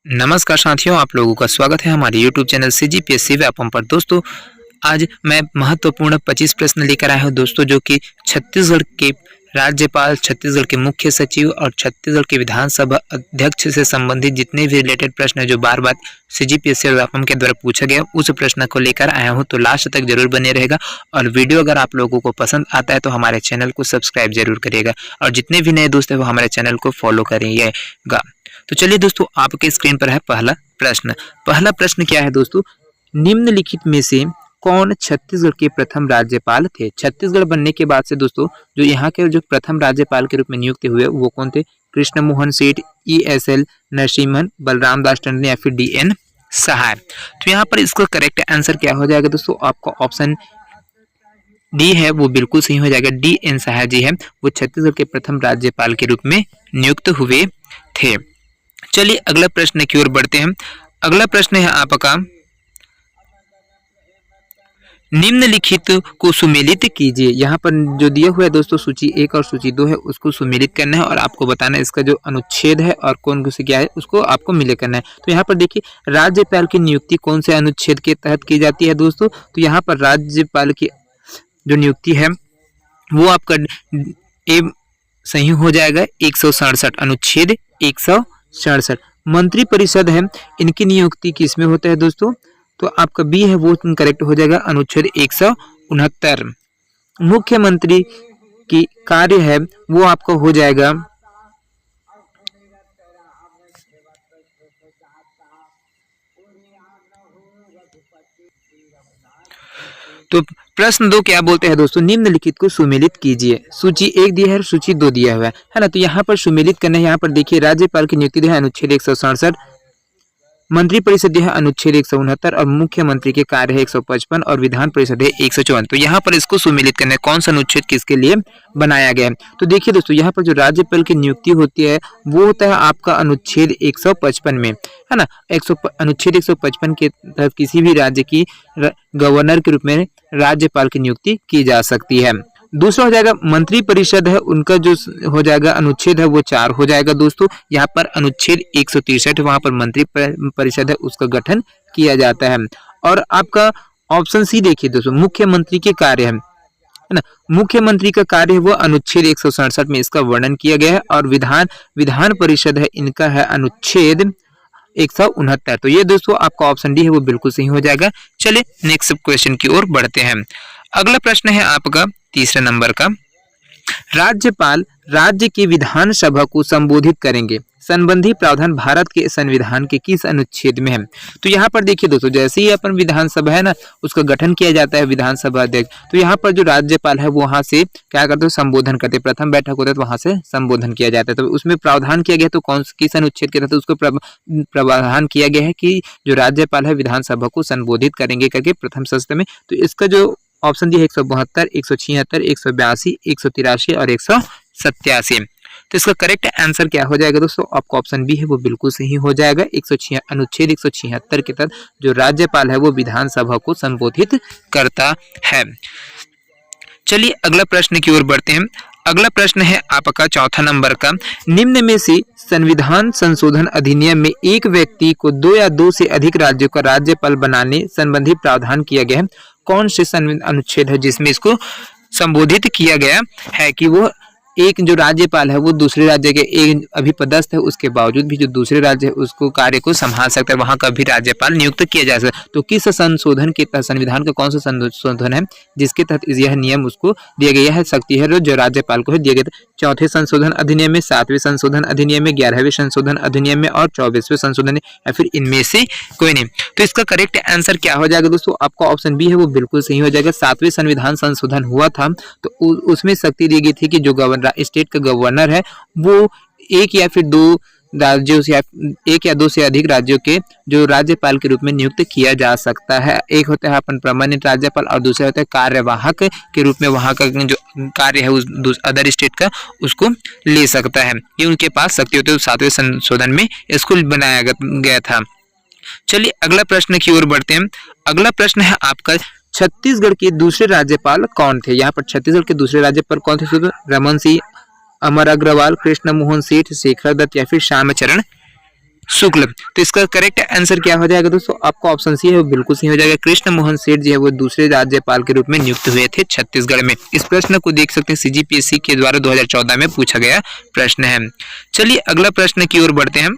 नमस्कार साथियों, आप लोगों का स्वागत है हमारे YouTube चैनल CGPSC व्यापम पर। दोस्तों, आज मैं महत्वपूर्ण 25 प्रश्न लेकर आया हूं दोस्तों, जो कि छत्तीसगढ़ के राज्यपाल, छत्तीसगढ़ के मुख्य सचिव और छत्तीसगढ़ के विधानसभा अध्यक्ष से संबंधित जितने भी रिलेटेड प्रश्न है जो बार-बार CGPSC और व्यापम के द्वारा पूछा गया, उस प्रश्न को लेकर आया हूं। तो लास्ट तक जरूर बने रहेगा और वीडियो अगर आप लोगों को पसंद आता है तो हमारे चैनल को सब्सक्राइब जरूर करिएगा और जितने भी नए दोस्त हैं वो हमारे चैनल को फॉलो करिएगा। तो चलिए दोस्तों, आपके स्क्रीन पर है पहला प्रश्न। पहला प्रश्न क्या है दोस्तों, निम्नलिखित में से कौन छत्तीसगढ़ के प्रथम राज्यपाल थे? छत्तीसगढ़ बनने के बाद से दोस्तों जो यहाँ के जो प्रथम राज्यपाल के रूप में नियुक्त हुए वो कौन थे? कृष्ण मोहन सेठ, ESL नरसिम्हन, बलराम दास टंडन या फिर DN सहाय। तो यहाँ पर इसका करेक्ट आंसर क्या हो जाएगा दोस्तों? आपका ऑप्शन डी है वो बिल्कुल सही हो जाएगा। DN सहाय जी है वो छत्तीसगढ़ के प्रथम राज्यपाल के रूप में नियुक्त हुए थे। चलिए अगला प्रश्न की ओर बढ़ते हैं। अगला प्रश्न है आपका, निम्नलिखित को सुमेलित कीजिए। यहाँ पर जो दिया हुआ है दोस्तों सूची 1 और सूची 2 है उसको सुमेलित करना है और आपको बताना है इसका जो अनुच्छेद है और कौन से क्या है उसको आपको मिले करना है। तो यहाँ पर देखिए राज्यपाल की नियुक्ति कौन से अनुच्छेद के तहत की जाती है दोस्तों? तो यहाँ पर राज्यपाल की जो नियुक्ति है वो आपका ए सही हो जाएगा 167 अनुच्छेद 167। मंत्रिपरिषद है इनकी नियुक्ति किस में होता है दोस्तों? तो आपका बी है वो करेक्ट हो जाएगा अनुच्छेद 169। मुख्यमंत्री की कार्य है वो आपका हो जाएगा तो प्रश्न 2 क्या बोलते हैं दोस्तों, निम्नलिखित को सुमेलित कीजिए। सूची 1 दिया है, सूची 2 दिया हुआ है ना। तो यहाँ पर सुमेलित करना है। यहाँ पर देखिए राज्यपाल की नियुक्ति है अनुच्छेद 167, मंत्रिपरिषद है अनुच्छेद 169 और मुख्यमंत्री के कार्य है 155 और विधान परिषद है 154। तो यहाँ पर इसको सुमेलित करना है, कौन सा अनुच्छेद किसके लिए बनाया गया है। तो देखिए दोस्तों यहाँ पर जो राज्यपाल की नियुक्ति होती है वो होता है आपका अनुच्छेद 155 में, है ना। अनुच्छेद 155 के तहत किसी भी राज्य की गवर्नर के रूप में राज्यपाल की नियुक्ति की जा सकती है। दूसरा हो जाएगा मंत्रिपरिषद है, उनका जो हो जाएगा अनुच्छेद है वो 4 हो जाएगा दोस्तों। यहाँ पर अनुच्छेद 163 वहां पर मंत्री परिषद है उसका गठन किया जाता है। और आपका ऑप्शन सी देखिए दोस्तों, मुख्यमंत्री के कार्य है ना। मुख्यमंत्री का कार्य है वो अनुच्छेद 167 में इसका वर्णन किया गया है और विधान परिषद है इनका है अनुच्छेद 169। तो ये दोस्तों आपका ऑप्शन डी है वो बिल्कुल सही हो जाएगा। चलिए नेक्स्ट क्वेश्चन की ओर बढ़ते हैं। अगला प्रश्न है आपका तीसरे नंबर का, राज्यपाल राज्य की विधानसभा को संबोधित करेंगे, संबंधी प्रावधान भारत के संविधान के किस अनुच्छेद में है? तो यहाँ पर देखिए दोस्तों जैसे ही अपन विधानसभा है ना उसका गठन किया जाता है विधानसभा अध्यक्ष, तो यहाँ पर जो राज्यपाल है वो वहां से क्या करते हैं, संबोधन करते हैं। प्रथम बैठक होता है तो वहां से संबोधन किया जाता है। तो उसमें प्रावधान किया गया तो कौन किस अनुच्छेद के तहत उसको प्रावधान किया गया है कि जो राज्यपाल है विधानसभा को संबोधित करेंगे करके प्रथम सत्र में। तो इसका जो ऑप्शन दिया है 172, 176, 182, 183 और 187। तो इसका करेक्ट आंसर क्या हो जाएगा दोस्तों? आपका ऑप्शन बी है वो बिल्कुल सही हो जाएगा। अनुच्छेद 176 के तहत जो राज्यपाल है वो विधानसभा को संबोधित करता है। चलिए अगला प्रश्न की ओर बढ़ते हैं। अगला प्रश्न है आपका चौथा नंबर का, निम्न में से संविधान संशोधन अधिनियम में एक व्यक्ति को 2 या 2 से अधिक राज्यों का राज्यपाल बनाने संबंधी प्रावधान किया गया है। कौन से अनुच्छेद है जिसमें इसको संबोधित किया गया है कि वो एक जो राज्यपाल है वो दूसरे राज्य के एक अभिपदस्थ है उसके बावजूद भी जो दूसरे राज्य है उसको कार्य को संभाल सकता है, वहां का भी राज्यपाल नियुक्त किया जा सकता है। तो किस संशोधन के तहत, संविधान का कौन सा संशोधन है जिसके तहत यह नियम उसको दिया गया है, शक्ति है जो राज्यपाल को है दिया गया? चौथे संशोधन अधिनियम में, 7वें संशोधन अधिनियम में, 11वें संशोधन अधिनियम में और 24वें संशोधन या फिर इनमें से कोई नहीं। तो इसका करेक्ट आंसर क्या हो जाएगा दोस्तों? आपका ऑप्शन बी है वो बिल्कुल सही हो जाएगा। 7वें संविधान संशोधन हुआ था तो उसमें शक्ति दी गई थी कि जो स्टेट का गवर्नर है वो एक या फिर 2 राज्यों से 1 या 2 से अधिक राज्यों के जो राज्यपाल के रूप में नियुक्त किया जा सकता है। एक होता है अपन परमानेंट राज्यपाल और दूसरा होता है कार्यवाहक के रूप में वहां का जो कार्य है उस अदर स्टेट का उसको ले सकता है। ये उनके पास शक्ति होती है। 7वें संशोधन में इसको बनाया गया था। चलिए अगला प्रश्न की ओर बढ़ते हैं। अगला प्रश्न है आपका, छत्तीसगढ़ के दूसरे राज्यपाल कौन थे? यहाँ पर छत्तीसगढ़ के दूसरे राज्यपाल कौन थे? रमन सिंह, अमर अग्रवाल, कृष्ण मोहन सेठ, शेखर दत्त या फिर श्यामचरण शुक्ल। तो इसका करेक्ट आंसर क्या हो जाएगा दोस्तों, आपका ऑप्शन सी है वो बिल्कुल सही हो जाएगा। कृष्ण मोहन सेठ जी है वो दूसरे राज्यपाल के रूप में नियुक्त हुए थे छत्तीसगढ़ में। इस प्रश्न को देख सकते हैं सीजीपीएससी के द्वारा 2014 में पूछा गया प्रश्न है। चलिए अगला प्रश्न की ओर बढ़ते हैं।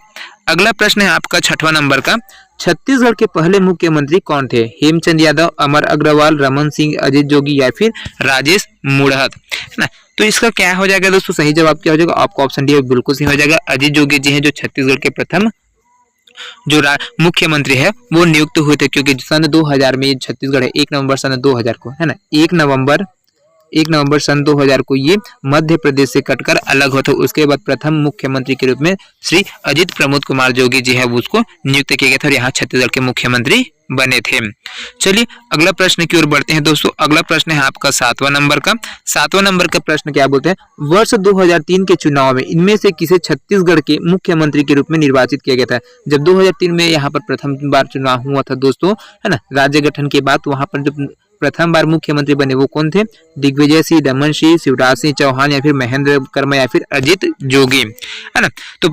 अगला प्रश्न है आपका 6वां नंबर का, छत्तीसगढ़ के पहले मुख्यमंत्री कौन थे? हेमचंद यादव, अमर अग्रवाल, रमन सिंह, अजित जोगी या फिर राजेश मूणत, है ना। तो इसका क्या हो जाएगा दोस्तों, सही जवाब क्या हो जाएगा, आपका ऑप्शन डी बिल्कुल सही हो जाएगा। अजित जोगी जी हैं जो छत्तीसगढ़ के प्रथम जो मुख्यमंत्री है वो नियुक्त हुए थे, क्योंकि सन 2000 में छत्तीसगढ़ है 1 नवंबर सन 2000 को, है ना, 1 नवंबर सन 2000 को ये मध्य प्रदेश से कटकर अलग होता। उसके बाद प्रथम मुख्यमंत्री के रूप में श्री अजित प्रमोद कुमार जोगी जी है वो उसको नियुक्त किया गया था और यहाँ छत्तीसगढ़ के मुख्यमंत्री बने थे। चलिए अगला प्रश्न की ओर बढ़ते हैं दोस्तों। अगला प्रश्न है आपका 7वां नंबर का। 7वां नंबर का प्रश्न क्या बोलते हैं, वर्ष 2003 के चुनाव में इनमें से किसे छत्तीसगढ़ के मुख्यमंत्री के रूप में निर्वाचित किया गया था? जब 2003 में यहाँ पर प्रथम बार चुनाव हुआ था दोस्तों, है ना, राज्य गठन के बाद वहां पर जो प्रथम बार मुख्यमंत्री बने वो कौन थे? दिग्विजय सिंह, दमन सिंह, शिवराज सिंह चौहान या फिर महेंद्र कर्मा या फिर अजित जोगी, है ना। तो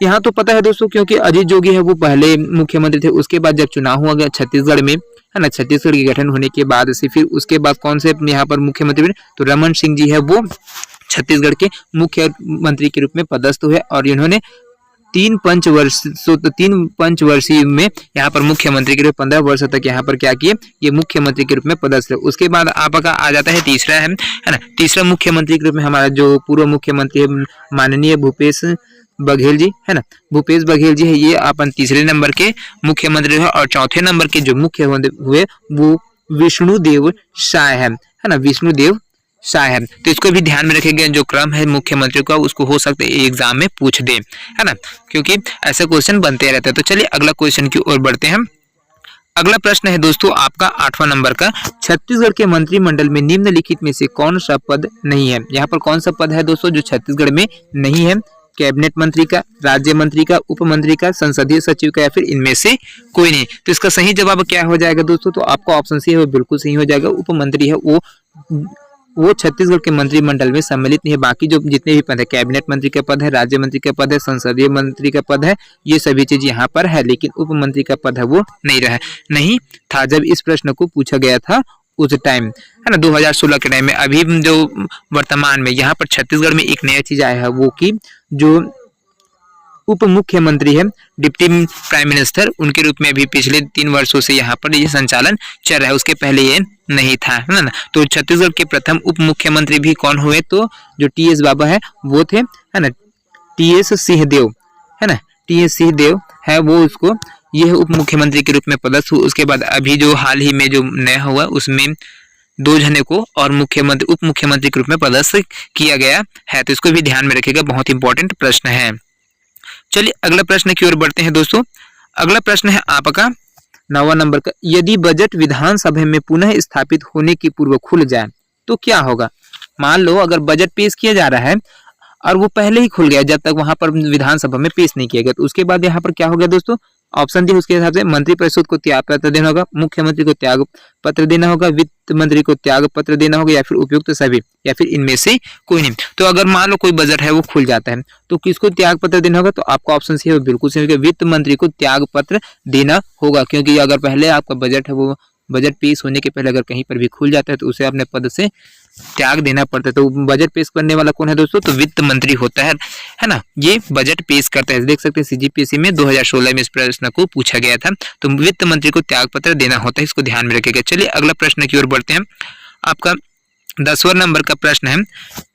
यहाँ तो पता है दोस्तों, क्योंकि अजित जोगी है वो पहले मुख्यमंत्री थे। उसके बाद जब चुनाव हुआ गया छत्तीसगढ़ में, है ना, छत्तीसगढ़ के गठन होने के बाद से फिर उसके बाद कौन से यहाँ पर मुख्यमंत्री बने? तो रमन सिंह जी है वो छत्तीसगढ़ के मुख्यमंत्री के रूप में पदस्थ हुए और इन्होंने 3 पंचवर्षीय में यहाँ पर मुख्यमंत्री के रूप 15 वर्ष तक यहाँ पर क्या किए, ये मुख्यमंत्री के रूप में पदस्थ रहे। उसके बाद आपका आ जाता है तीसरा है ना, तीसरा मुख्यमंत्री के रूप में हमारा जो पूर्व मुख्यमंत्री है माननीय भूपेश बघेल जी, है ना, भूपेश बघेल जी है, ये अपन तीसरे नंबर के मुख्यमंत्री है। और चौथे नंबर के जो मुख्यमंत्री हुए वो विष्णुदेव साय है ना, विष्णुदेव शाह है। तो इसको भी ध्यान में रखेंगे, जो क्रम है मुख्यमंत्री का उसको हो सकता है एग्जाम में पूछ दे, है ना, क्योंकि ऐसे क्वेश्चन बनते रहते हैं। तो चलिए अगला क्वेश्चन की ओर बढ़ते हैं। अगला प्रश्न है दोस्तों आपका 8वां नंबर का, छत्तीसगढ़ के मंत्रिमंडल में निम्नलिखित में से कौन सा पद नहीं है? यहाँ पर कौन सा पद है दोस्तों जो छत्तीसगढ़ में नहीं है? कैबिनेट मंत्री का, राज्य मंत्री का, उप मंत्री का, संसदीय सचिव का या फिर इनमें से कोई नहीं। तो इसका सही जवाब क्या हो जाएगा दोस्तों, तो आपका ऑप्शन सी है वो बिल्कुल सही हो जाएगा। उप मंत्री है वो छत्तीसगढ़ के मंत्रिमंडल में सम्मिलित नहीं है। बाकी जो जितने भी पद है, कैबिनेट मंत्री का पद है, राज्य मंत्री का पद है, संसदीय मंत्री का पद है, ये सभी चीज यहाँ पर है, लेकिन उप मंत्री का पद है वो नहीं था जब इस प्रश्न को पूछा गया था उस टाइम, है ना, 2016 के टाइम में। अभी जो वर्तमान में यहाँ पर छत्तीसगढ़ में एक नया चीज आया है वो कि जो उप मुख्यमंत्री है, डिप्टी प्राइम मिनिस्टर, उनके रूप में अभी पिछले 3 वर्षों से यहाँ पर ये संचालन चल रहा है। उसके पहले ये नहीं था, है ना। तो छत्तीसगढ़ के प्रथम उप मुख्यमंत्री भी कौन हुए? तो जो टीएस बाबा है वो थे, है ना, टीएस सिंहदेव, है ना, टीएस सिंहदेव है वो उसको ये उप मुख्यमंत्री के रूप में पदस्थ हुए। उसके बाद अभी जो हाल ही में जो नया हुआ उसमें 2 जने को और मुख्यमंत्री उप मुख्यमंत्री के रूप में पदस्थ किया गया है। तो इसको भी ध्यान में रखिएगा, बहुत इंपॉर्टेंट प्रश्न है। चलिए अगला प्रश्न की ओर बढ़ते हैं दोस्तों। अगला प्रश्न है आपका 9वां नंबर का, यदि बजट विधानसभा में पुनः स्थापित होने की पूर्व खुल जाए तो क्या होगा? मान लो अगर बजट पेश किया जा रहा है और वो पहले ही खुल गया, जब तक वहां पर विधानसभा में पेश नहीं किया गया, तो उसके बाद यहाँ पर क्या हो गया दोस्तों? ऑप्शन दी उसके हिसाब से मंत्रिपरिषद को त्याग पत्र देना होगा, मुख्यमंत्री को त्याग पत्र देना होगा, वित्त मंत्री को त्याग पत्र देना होगा या फिर उपयुक्त सभी या फिर इनमें से कोई नहीं। तो अगर मान लो कोई बजट है वो खुल जाता है तो किसको त्याग पत्र देना होगा? तो आपका ऑप्शन सी है बिल्कुल सही होगा, वित्त मंत्री को त्याग पत्र देना होगा। क्योंकि अगर पहले आपका बजट है वो बजट पेश होने के पहले अगर कहीं पर भी खुल जाता है तो उसे अपने पद से त्याग देना पड़ता है। तो बजट पेश करने वाला कौन है दोस्तों? तो वित्त मंत्री होता है ना, ये बजट पेश करता है। देख सकते हैं सीजीपीएससी में 2016 में इस प्रश्न को पूछा गया था। तो वित्त मंत्री को त्याग पत्र देना होता है, इसको ध्यान में रखिएगा। चलिए अगला प्रश्न की ओर बढ़ते हैं। आपका 10वां नंबर का प्रश्न है,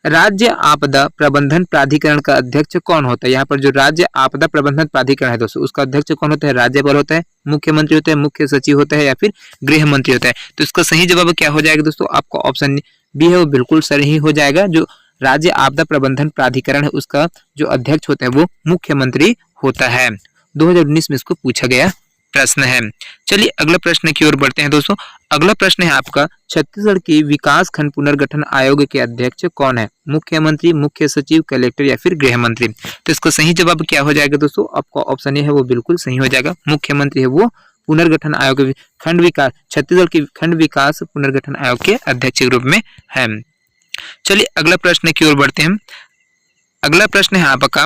राज्य आपदा प्रबंधन प्राधिकरण का अध्यक्ष कौन होता है? यहाँ पर जो राज्य आपदा प्रबंधन प्राधिकरण है दोस्तों उसका अध्यक्ष कौन होता है? राज्यपाल होता है, मुख्यमंत्री होता है, मुख्य सचिव होता है या फिर गृह मंत्री होता है? तो इसका सही जवाब क्या हो जाएगा दोस्तों? आपका ऑप्शन बी है वो बिल्कुल सही हो जाएगा। जो राज्य आपदा प्रबंधन प्राधिकरण है उसका जो अध्यक्ष होता है वो मुख्यमंत्री होता है। 2019 में इसको पूछा गया प्रश्न है। चलिए अगला प्रश्न की ओर बढ़ते हैं दोस्तों। अगला प्रश्न है आपका, छत्तीसगढ़ के विकास खंड पुनर्गठन आयोग के अध्यक्ष कौन है? मुख्यमंत्री, मुख्य सचिव, कलेक्टर या फिर गृह मंत्री? तो इसका सही जवाब क्या हो जाएगा दोस्तों? आपका ऑप्शन ए है वो बिल्कुल सही हो जाएगा। मुख्यमंत्री है वो पुनर्गठन आयोग खंड विकास छत्तीसगढ़ के खंड विकास पुनर्गठन आयोग के अध्यक्ष के रूप में है। चलिए अगला प्रश्न की ओर बढ़ते हैं। अगला प्रश्न है आपका,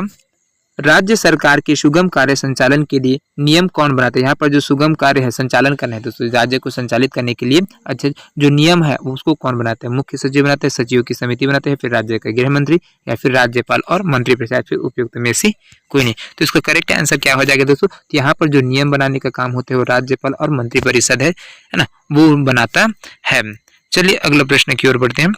राज्य सरकार के सुगम कार्य संचालन के लिए नियम कौन बनाते हैं? यहाँ पर जो सुगम कार्य है संचालन करना है दोस्तों, राज्य को संचालित करने के लिए अच्छा जो नियम है उसको कौन बनाते हैं? मुख्य सचिव बनाते हैं, सचिवों की समिति बनाते हैं, फिर राज्य का गृह मंत्री या फिर राज्यपाल और मंत्रिपरिषद, फिर उपयुक्त में से कोई नहीं। तो इसका करेक्ट आंसर क्या हो जाएगा दोस्तों? तो यहाँ पर जो नियम बनाने का काम होता है वो राज्यपाल और मंत्रिपरिषद है ना, वो बनाता है। चलिए अगला प्रश्न की ओर बढ़ते हैं।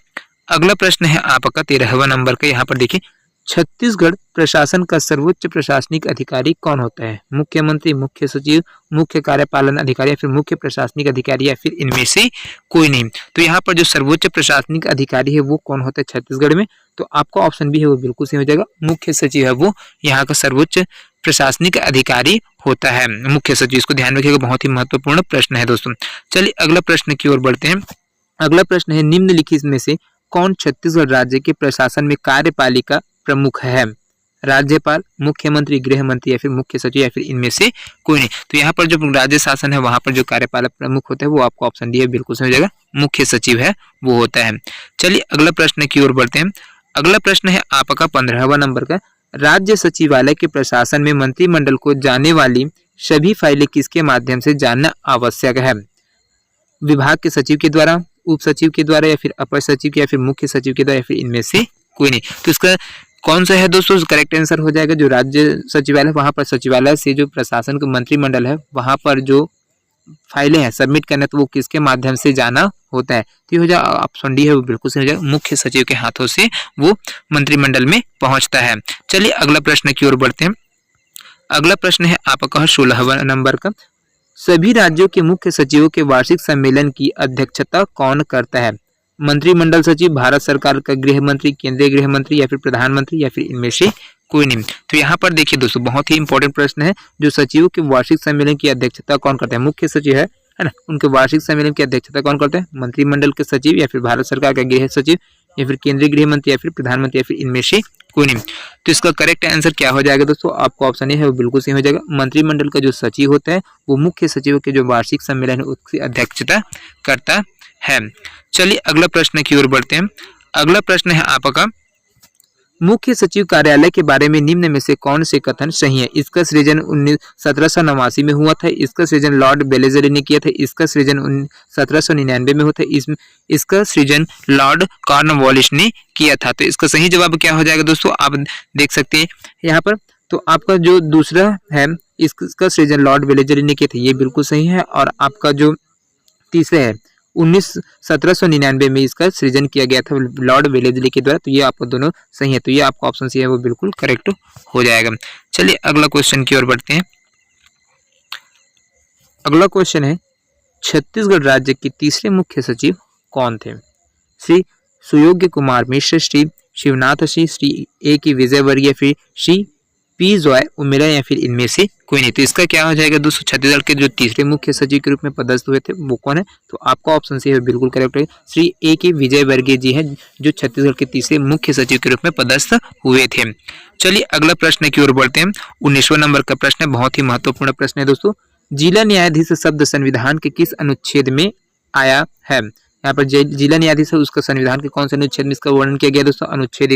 अगला प्रश्न है आपका 13वां नंबर का। यहाँ पर देखिए, छत्तीसगढ़ प्रशासन का सर्वोच्च प्रशासनिक अधिकारी कौन होता है? मुख्यमंत्री, मुख्य सचिव, मुख्य कार्यपालन अधिकारी या फिर मुख्य प्रशासनिक अधिकारी या फिर इनमें से कोई नहीं। तो यहाँ पर जो सर्वोच्च प्रशासनिक अधिकारी है वो कौन होता है छत्तीसगढ़ में? तो आपका ऑप्शन भी है वो बिल्कुल सही हो जाएगा, मुख्य सचिव है वो यहाँ का सर्वोच्च प्रशासनिक अधिकारी होता है, मुख्य सचिव। इसको ध्यान रखिएगा, बहुत ही महत्वपूर्ण प्रश्न है दोस्तों। चलिए अगला प्रश्न की ओर बढ़ते हैं। अगला प्रश्न है, निम्नलिखित में से कौन छत्तीसगढ़ राज्य के प्रशासन में कार्यपालिका प्रमुख है? राज्यपाल, मुख्यमंत्री, गृह मंत्री या फिर मुख्य सचिव या फिर इनमें से कोई नहीं। तो यहाँ पर जो राज्य शासन है वहां पर जो कार्यपालक प्रमुख होता है वो आपको ऑप्शन डी है बिल्कुल सही हो जाएगा, मुख्य सचिव है वो होता है। चलिए अगला प्रश्न की ओर बढ़ते हैं। अगला प्रश्न है आपका 15वां नंबर का। राज्य सचिवालय के प्रशासन में मंत्रिमंडल को जाने वाली सभी फाइलें किसके माध्यम से जानना आवश्यक है? विभाग के सचिव के द्वारा, उप सचिव के द्वारा या फिर अपर सचिव के या फिर मुख्य सचिव के द्वारा या फिर इनमें से कोई नहीं। तो इसका कौन सा है दोस्तों? करेक्ट आंसर हो जाएगा जो राज्य सचिवालय, वहां पर सचिवालय से जो प्रशासन का मंत्रिमंडल है वहां पर जो फाइलें हैं सबमिट करना, तो वो किसके माध्यम से जाना होता है? तो हो जाए ऑप्शन डी है वो बिल्कुल सही हो जाएगा, मुख्य सचिव के हाथों से वो मंत्रिमंडल में पहुंचता है। चलिए अगला प्रश्न की ओर बढ़ते हैं। अगला प्रश्न है आपका 16वां नंबर का। सभी राज्यों के मुख्य सचिवों के वार्षिक सम्मेलन की अध्यक्षता कौन करता है? मंत्रिमंडल सचिव, भारत सरकार का गृह मंत्री, केंद्रीय गृह मंत्री या फिर प्रधानमंत्री या फिर इनमें से कोई नहीं। तो यहाँ पर देखिए दोस्तों, बहुत ही इंपॉर्टेंट प्रश्न है, जो सचिवों के वार्षिक सम्मेलन की अध्यक्षता कौन करता है? मुख्य सचिव है ना, उनके वार्षिक सम्मेलन की अध्यक्षता कौन करता है? मंत्रिमंडल के सचिव या फिर भारत सरकार का गृह सचिव या फिर केंद्रीय गृह मंत्री या फिर प्रधानमंत्री या फिर इनमें से कोई नहीं। तो इसका करेक्ट आंसर क्या हो जाएगा दोस्तों? आपका ऑप्शन ए है वो बिल्कुल सही हो जाएगा, मंत्रिमंडल का जो सचिव होता है वो मुख्य सचिव के जो वार्षिक सम्मेलन है उसकी अध्यक्षता करता है। चलिए अगला प्रश्न की ओर बढ़ते हैं। अगला प्रश्न है आपका, मुख्य सचिव कार्यालय के बारे में निम्न में से कौन से कथन सही है? इसका सृजन 1789 में हुआ था, इसका सृजन लॉर्ड बेलेजरी ने किया था, इसका सृजन 1799 में हुआ था, इसका सृजन लॉर्ड कॉर्नवालिस ने किया था। तो इसका सही जवाब क्या हो जाएगा दोस्तों? आप देख सकते हैं यहाँ पर। तो आपका जो दूसरा है इसका सृजन लॉर्ड बेलेजरी ने किया था, ये बिल्कुल सही है। और आपका जो तीसरा है 1799 में इसका सृजन किया गया था लॉर्ड वेलेस्ली के द्वारा। तो ये आपको दोनों सही है, तो ये आपका ऑप्शन सी है वो बिल्कुल करेक्ट हो जाएगा। चलिए अगला क्वेश्चन की ओर बढ़ते हैं। अगला क्वेश्चन है, छत्तीसगढ़ राज्य के तीसरे मुख्य सचिव कौन थे? श्री सुयोग्य कुमार मिश्र, श्री शिवनाथ सिंह, श्री ए के विजयवर्गीय, फिर श्री पी जॉय उमेरा या फिर इनमें से कोई नहीं। तो इसका क्या हो जाएगा दोस्तों? छत्तीसगढ़ के जो तीसरे मुख्य सचिव के रूप में पदस्थ हुए थे वो कौन है? तो आपका ऑप्शन सी है बिल्कुल करेक्ट है, श्री ए के विजयवर्गीय जी है जो छत्तीसगढ़ के तीसरे मुख्य सचिव के रूप में पदस्थ हुए थे। चलिए अगला प्रश्न की ओर बढ़ते हैं। 19वां नंबर का प्रश्न है, बहुत ही महत्वपूर्ण प्रश्न है दोस्तों। जिला न्यायाधीश शब्द संविधान के किस अनुच्छेद में आया है? यहाँ पर जिला न्यायाधीश है उसका संविधान के कौन से अनुच्छेद में इसका वर्णन किया गया दोस्तों? अनुच्छेद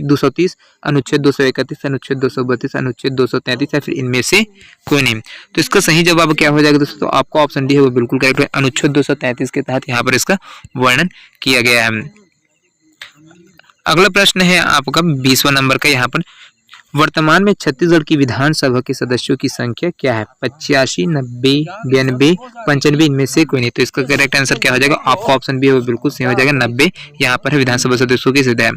230, अनुच्छेद 231, अनुच्छेद 232, अनुच्छेद 233 या फिर इनमें से कोई नहीं। तो इसका सही जवाब क्या हो जाएगा दोस्तों? तो आपका ऑप्शन डी है वो बिल्कुल करेक्ट है, अनुच्छेद 233 के तहत यहाँ पर इसका वर्णन किया गया है। अगला प्रश्न है आपका 20वां नंबर का। यहाँ पर वर्तमान में छत्तीसगढ़ की विधानसभा के सदस्यों की संख्या क्या है? 85, 90, 92, 95 इनमें से कोई नहीं। तो इसका करेक्ट आंसर क्या हो जाएगा? आपका ऑप्शन बी है वो बिल्कुल सही हो जाएगा, 90 यहाँ पर है विधानसभा सदस्यों की संख्या।